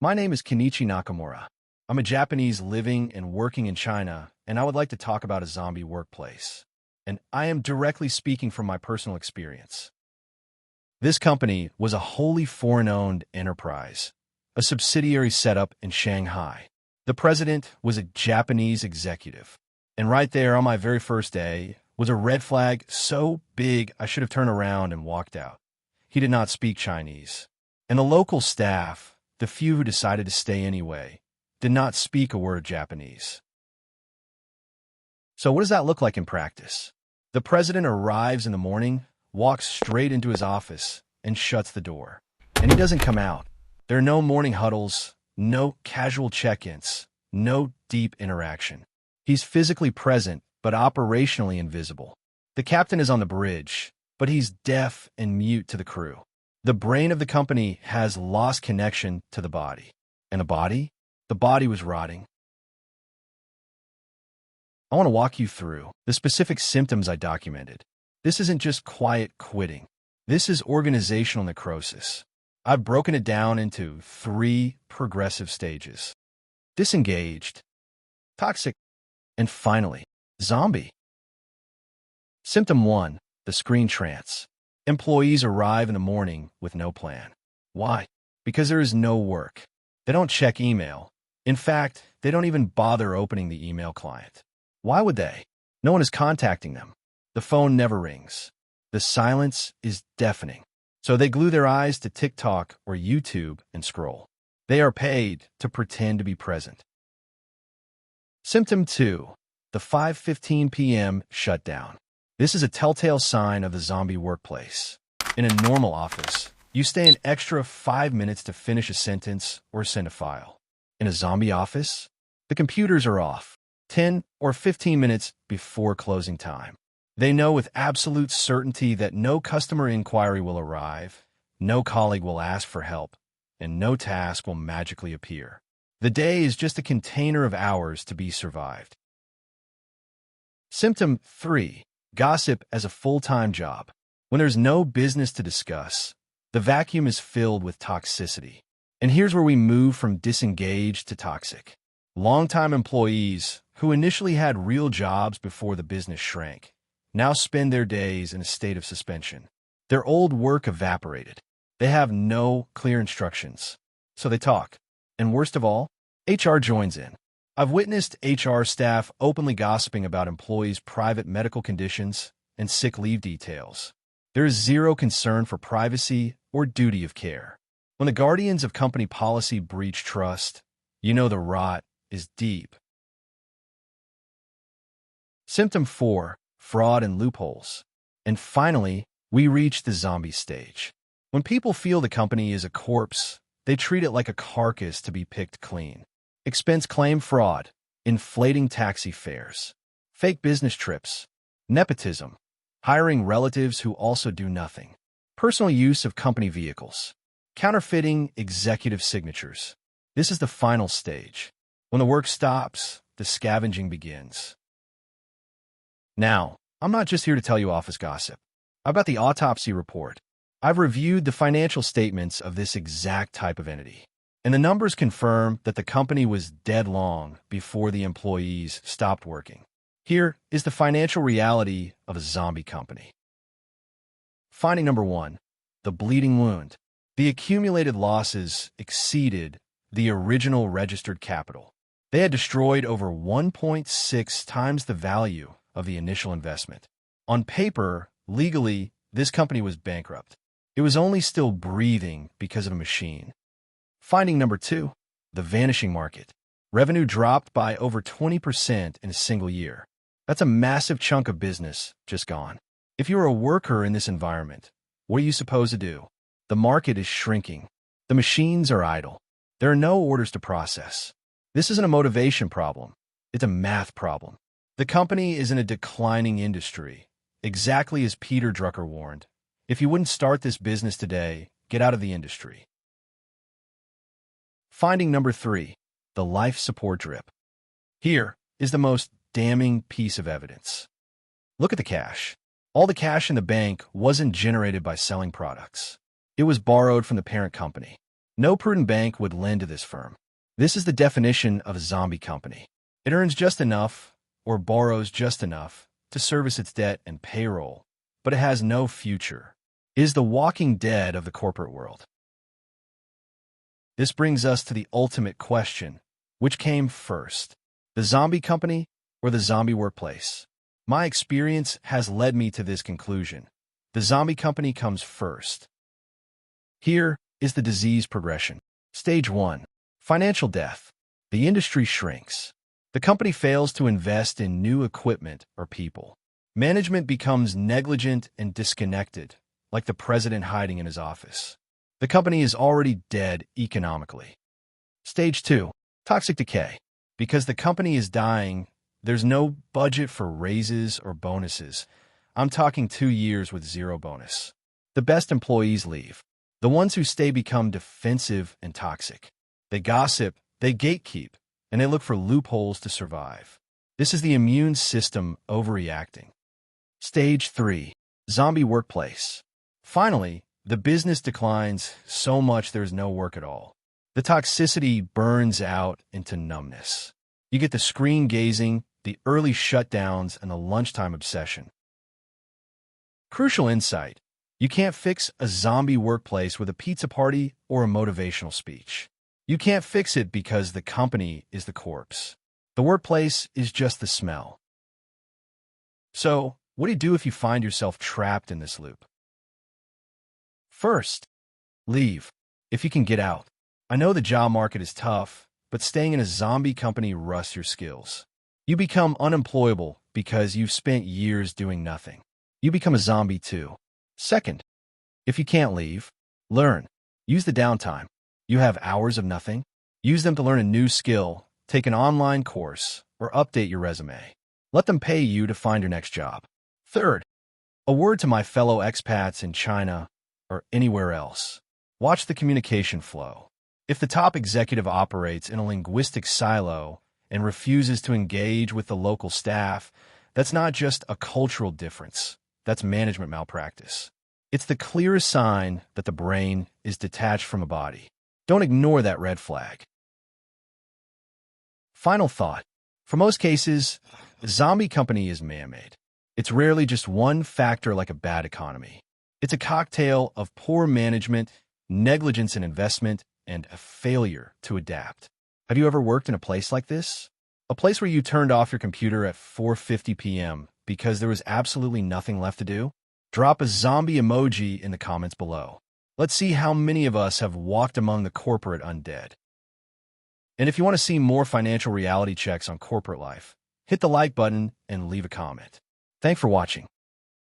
My name is Kenichi Nakamura. I'm a Japanese living and working in China, and I would like to talk about a zombie workplace. And I am directly speaking from my personal experience. This company was a wholly foreign-owned enterprise, a subsidiary set up in Shanghai. The president was a Japanese executive. And right there on my very first day was a red flag so big I should have turned around and walked out. He did not speak Chinese. And the local staff, the few who decided to stay anyway, did not speak a word of Japanese. So what does that look like in practice? The president arrives in the morning, walks straight into his office, and shuts the door. And he doesn't come out. There are no morning huddles, no casual check-ins, no deep interaction. He's physically present, but operationally invisible. The captain is on the bridge, but he's deaf and mute to the crew. The brain of the company has lost connection to the body. And the body? The body was rotting. I want to walk you through the specific symptoms I documented. This isn't just quiet quitting. This is organizational necrosis. I've broken it down into 3 progressive stages: disengaged, toxic, and finally, zombie. Symptom 1, the screen trance. Employees arrive in the morning with no plan. Why? Because there is no work. They don't check email. In fact, they don't even bother opening the email client. Why would they? No one is contacting them. The phone never rings. The silence is deafening. So they glue their eyes to TikTok or YouTube and scroll. They are paid to pretend to be present. Symptom 2, the 5:15 p.m. shutdown. This is a telltale sign of the zombie workplace. In a normal office, you stay an extra 5 minutes to finish a sentence or send a file. In a zombie office, the computers are off 10 or 15 minutes before closing time. They know with absolute certainty that no customer inquiry will arrive, no colleague will ask for help, and no task will magically appear. The day is just a container of hours to be survived. Symptom 3, gossip as a full-time job. When there's no business to discuss, the vacuum is filled with toxicity. And here's where we move from disengaged to toxic. Longtime employees, who initially had real jobs before the business shrank, now spend their days in a state of suspension. Their old work evaporated. They have no clear instructions, so they talk. And worst of all, HR joins in. I've witnessed HR staff openly gossiping about employees' private medical conditions and sick leave details. There is zero concern for privacy or duty of care. When the guardians of company policy breach trust, you know the rot is deep. Symptom 4, fraud and loopholes. And finally, we reach the zombie stage. When people feel the company is a corpse, they treat it like a carcass to be picked clean. Expense claim fraud, inflating taxi fares, fake business trips, nepotism, hiring relatives who also do nothing, personal use of company vehicles, counterfeiting executive signatures. This is the final stage. When the work stops, the scavenging begins. Now, I'm not just here to tell you office gossip. I've got the autopsy report. I've reviewed the financial statements of this exact type of entity. And the numbers confirm that the company was dead long before the employees stopped working. Here is the financial reality of a zombie company. Finding number 1, the bleeding wound. The accumulated losses exceeded the original registered capital. They had destroyed over 1.6 times the value of the initial investment. On paper, legally, this company was bankrupt. It was only still breathing because of a machine. Finding number 2, the vanishing market. Revenue dropped by over 20% in a single year. That's a massive chunk of business just gone. If you're a worker in this environment, what are you supposed to do? The market is shrinking. The machines are idle. There are no orders to process. This isn't a motivation problem. It's a math problem. The company is in a declining industry, exactly as Peter Drucker warned. If you wouldn't start this business today, get out of the industry. Finding number 3, the life support drip. Here is the most damning piece of evidence. Look at the cash. All the cash in the bank wasn't generated by selling products. It was borrowed from the parent company. No prudent bank would lend to this firm. This is the definition of a zombie company. It earns just enough, or borrows just enough, to service its debt and payroll, but it has no future. It is the walking dead of the corporate world. This brings us to the ultimate question. Which came first, the zombie company or the zombie workplace? My experience has led me to this conclusion. The zombie company comes first. Here is the disease progression. Stage 1. Financial death. The industry shrinks. The company fails to invest in new equipment or people. Management becomes negligent and disconnected, like the president hiding in his office. The company is already dead economically. Stage 2. Toxic decay. Because the company is dying, there's no budget for raises or bonuses. I'm talking 2 years with zero bonus. The best employees leave. The ones who stay become defensive and toxic. They gossip, they gatekeep, and they look for loopholes to survive. This is the immune system overreacting. Stage 3. Zombie workplace. Finally, the business declines so much there's no work at all. The toxicity burns out into numbness. You get the screen gazing, the early shutdowns, and the lunchtime obsession. Crucial insight. You can't fix a zombie workplace with a pizza party or a motivational speech. You can't fix it because the company is the corpse. The workplace is just the smell. So, what do you do if you find yourself trapped in this loop? First, leave, if you can get out. I know the job market is tough, but staying in a zombie company rusts your skills. You become unemployable because you've spent years doing nothing. You become a zombie too. Second, if you can't leave, learn. Use the downtime. You have hours of nothing. Use them to learn a new skill, take an online course, or update your resume. Let them pay you to find your next job. Third, a word to my fellow expats in China or anywhere else. Watch the communication flow. If the top executive operates in a linguistic silo and refuses to engage with the local staff, that's not just a cultural difference. That's management malpractice. It's the clearest sign that the brain is detached from a body. Don't ignore that red flag. Final thought. For most cases, the zombie company is man-made. It's rarely just one factor like a bad economy. It's a cocktail of poor management, negligence in investment, and a failure to adapt. Have you ever worked in a place like this? A place where you turned off your computer at 4:50 p.m. because there was absolutely nothing left to do? Drop a zombie emoji in the comments below. Let's see how many of us have walked among the corporate undead. And if you want to see more financial reality checks on corporate life, hit the like button and leave a comment. Thanks for watching.